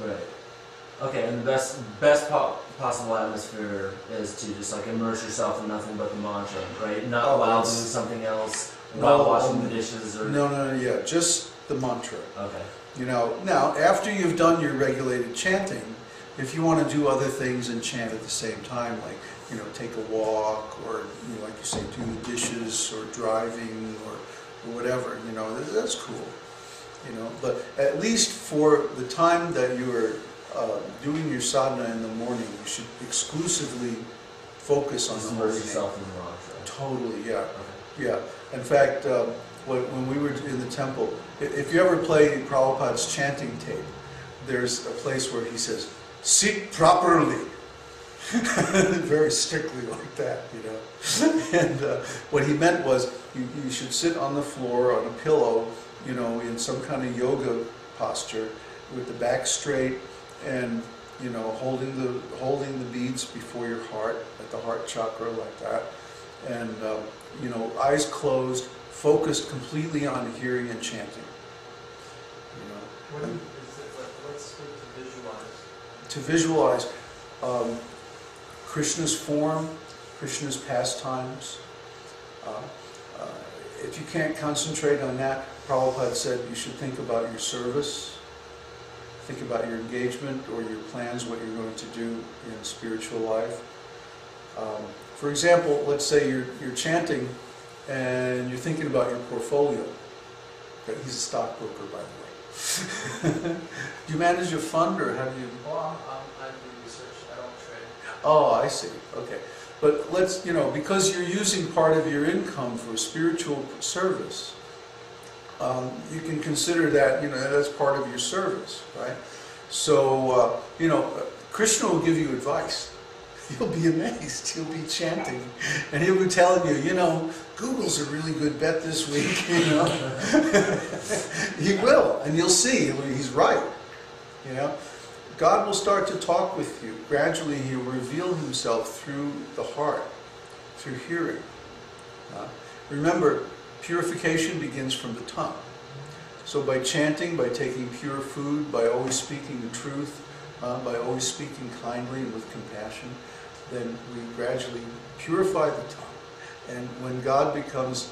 Right. Okay, and the best possible atmosphere is to just like immerse yourself in nothing but the mantra, right? Not while doing something else, while washing the dishes, or yeah, just the mantra. Okay. You know, now after you've done your regulated chanting, if you want to do other things and chant at the same time, like, you know, take a walk, or, you know, like you say, do the dishes, or driving, or whatever, you know, that's cool. You know, but at least for the time that you are doing your sadhana in the morning, you should exclusively focus on the holy name. Yourself in the mantra. Totally, yeah. Okay. Yeah. In fact, when we were in the temple, if you ever play Prabhupada's chanting tape, there's a place where he says, "Sit properly." Very strictly like that, you know. And what he meant was, you should sit on the floor on a pillow, you know, in some kind of yoga posture, with the back straight, and, you know, holding the beads before your heart, at the heart chakra, like that, and you know, eyes closed, focused completely on hearing and chanting. You know. What's good to visualize? To visualize Krishna's form, Krishna's pastimes. If you can't concentrate on that, Prabhupada said you should think about your service, think about your engagement or your plans, what you're going to do in spiritual life. For example, let's say you're chanting and you're thinking about your portfolio. Okay, he's a stockbroker, by the way. Do you manage your fund, or how do you? Well, I do research. I don't trade. Oh, I see. Okay. But let's, you know, because you're using part of your income for spiritual service, you can consider that, you know, that's part of your service, right? So, you know, Krishna will give you advice. You'll be amazed. He'll be chanting, and he'll be telling you, you know, Google's a really good bet this week, you know. He will, and you'll see, he's right, you know. God will start to talk with you. Gradually, He will reveal Himself through the heart, through hearing. Remember, purification begins from the tongue. So by chanting, by taking pure food, by always speaking the truth, by always speaking kindly and with compassion, then we gradually purify the tongue. And when God becomes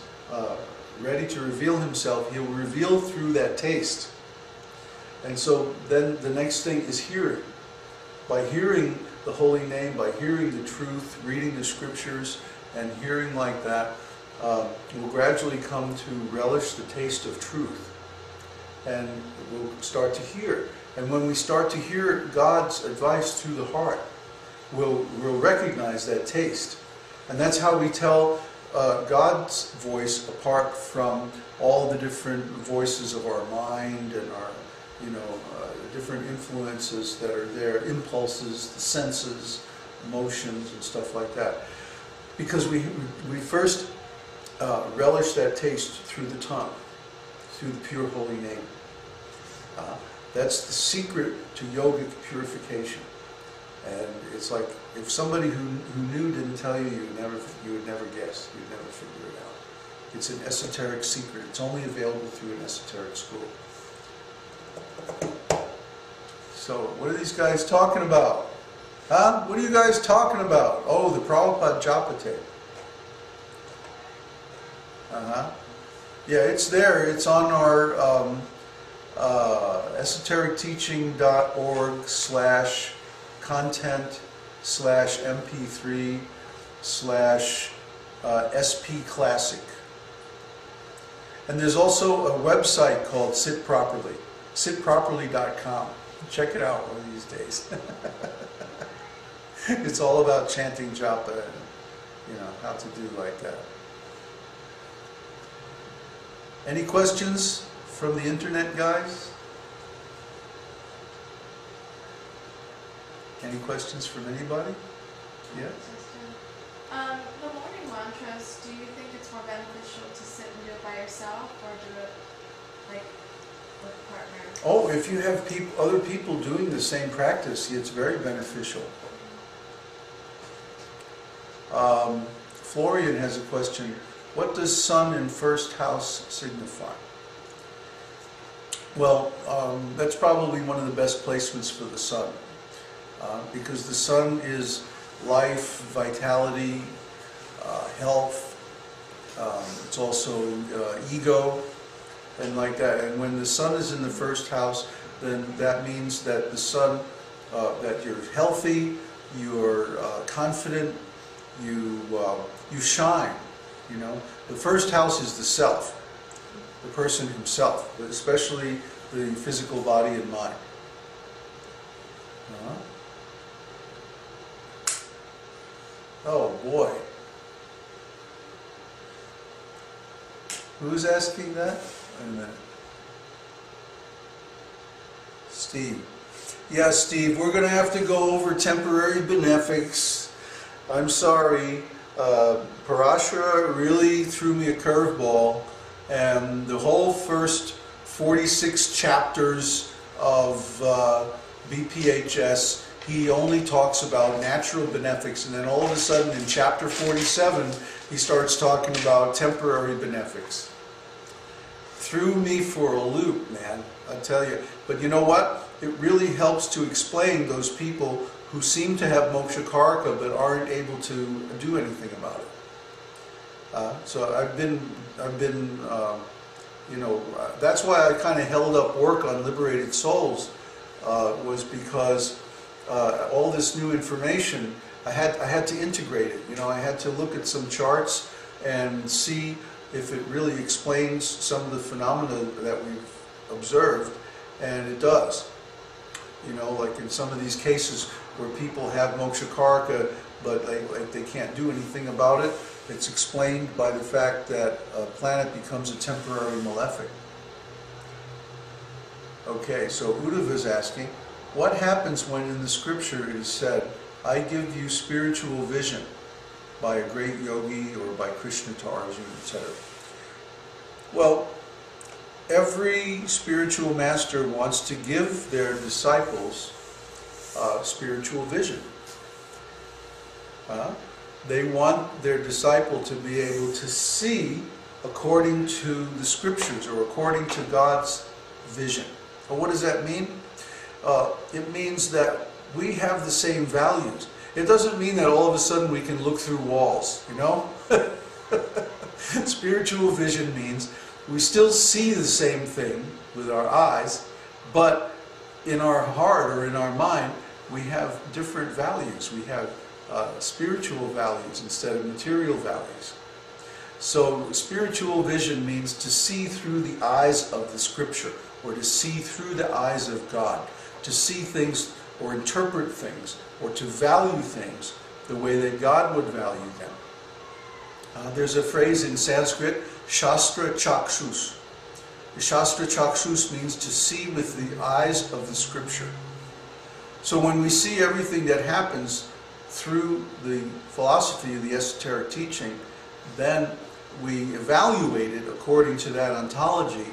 ready to reveal Himself, He will reveal through that taste. And so then the next thing is hearing. By hearing the holy name, by hearing the truth, reading the scriptures, and hearing like that, we'll gradually come to relish the taste of truth. And we'll start to hear. And when we start to hear God's advice through the heart, we'll recognize that taste. And that's how we tell God's voice apart from all the different voices of our mind and our, you know, different influences that are there, impulses, the senses, emotions, and stuff like that. Because we first relish that taste through the tongue, through the pure holy name. That's the secret to yogic purification. And it's like, if somebody who knew didn't tell you, you would never guess, you'd never figure it out. It's an esoteric secret. It's only available through an esoteric school. So, what are these guys talking about? Huh? What are you guys talking about? Oh, the Prabhupada Japa tape. Yeah, it's there. It's on our esotericteaching.org/content/mp3/SP Classic. And there's also a website called Sit Properly, sitproperly.com. Check it out one of these days. It's all about chanting japa and, you know, how to do like that. Any questions from the internet, guys? Any questions from anybody? Yes? The morning mantras, do you think it's more beneficial to sit and do it by yourself, or do it like with a partner? Oh, if you have other people doing the same practice, it's very beneficial. Florian has a question. What does sun in first house signify? Well, that's probably one of the best placements for the sun, because the sun is life, vitality, health. It's also ego, and like that. And when the sun is in the first house, then that means that the sun, that you're healthy, you're confident, you shine. You know, the first house is the self, the person himself, but especially the physical body and mind. Oh boy. Who's asking that? Wait a minute. Steve. Yeah, Steve, we're going to have to go over temporary benefics. I'm sorry. Parāśara really threw me a curveball, and the whole first 46 chapters of BPHS, he only talks about natural benefics, and then all of a sudden in chapter 47 he starts talking about temporary benefics. Threw me for a loop, man, I tell you. But you know what? It really helps to explain those people who seem to have moksha karaka but aren't able to do anything about it. So I've been, you know, that's why I kind of held up work on liberated souls, was because all this new information, I had to integrate it. You know, I had to look at some charts and see if it really explains some of the phenomena that we've observed, and it does. You know, like in some of these cases where people have moksha karaka, but they can't do anything about it, it's explained by the fact that a planet becomes a temporary malefic. Okay, so Uddhava is asking, what happens when in the scripture it is said, I give you spiritual vision by a great yogi or by Krishna to Arjuna, etc.? Well, every spiritual master wants to give their disciples spiritual vision. They want their disciple to be able to see according to the scriptures or according to God's vision. Well, what does that mean? It means that we have the same values. It doesn't mean that all of a sudden we can look through walls, you know? Spiritual vision means we still see the same thing with our eyes, but in our heart or in our mind, we have different values. We have spiritual values instead of material values. So spiritual vision means to see through the eyes of the scripture, or to see through the eyes of God, to see things or interpret things, or to value things the way that God would value them. There's a phrase in Sanskrit, Śāstra chakshus. The Śāstra chakshus means to see with the eyes of the scripture. So when we see everything that happens through the philosophy of the esoteric teaching, then we evaluate it according to that ontology,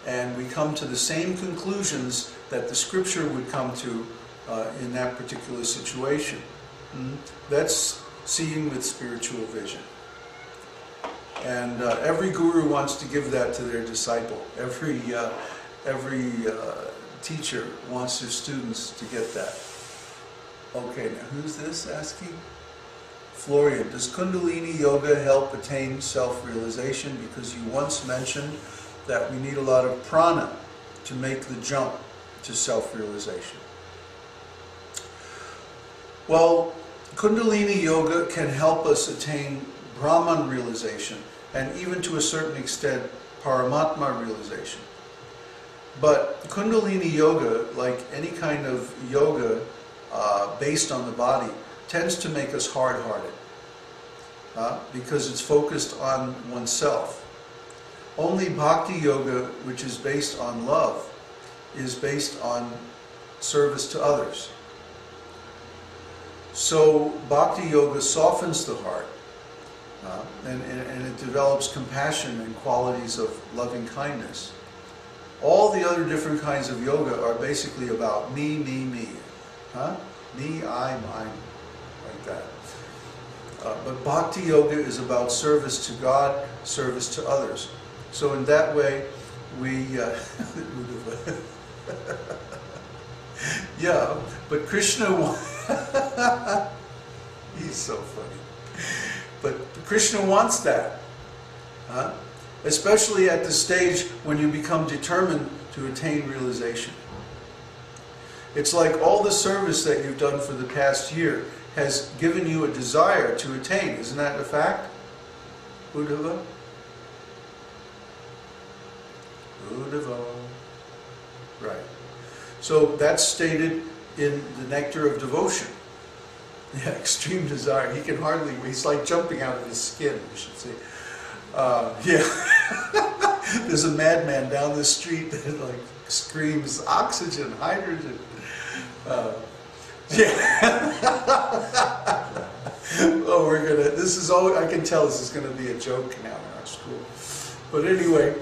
and we come to the same conclusions that the scripture would come to in that particular situation. That's seeing with spiritual vision. And every guru wants to give that to their disciple. Every teacher wants their students to get that. Okay, now who's this asking? Florian, does Kundalini Yoga help attain self-realization? Because you once mentioned that we need a lot of prana to make the jump to self-realization. Well, Kundalini Yoga can help us attain Brahman realization, and even to a certain extent Paramatma realization. But Kundalini Yoga, like any kind of yoga based on the body, tends to make us hard-hearted because it's focused on oneself. Only Bhakti Yoga, which is based on love, is based on service to others. So Bhakti Yoga softens the heart, and it develops compassion and qualities of loving kindness. All the other different kinds of yoga are basically about me, me, me. Me, I, mine, like that. But Bhakti Yoga is about service to God, service to others. So in that way, yeah, but Krishna, he's so funny. But Krishna wants that, huh? Especially at the stage when you become determined to attain realization. It's like all the service that you've done for the past year has given you a desire to attain. Isn't that a fact? Uddhava? Uddhava. Right. So that's stated in the Nectar of Devotion. Yeah, extreme desire. He can hardly, he's like jumping out of his skin, you should say. Yeah. There's a madman down the street that like screams oxygen, hydrogen. Yeah. Oh, we're gonna, this is all, I can tell this is gonna be a joke now in our school. But anyway,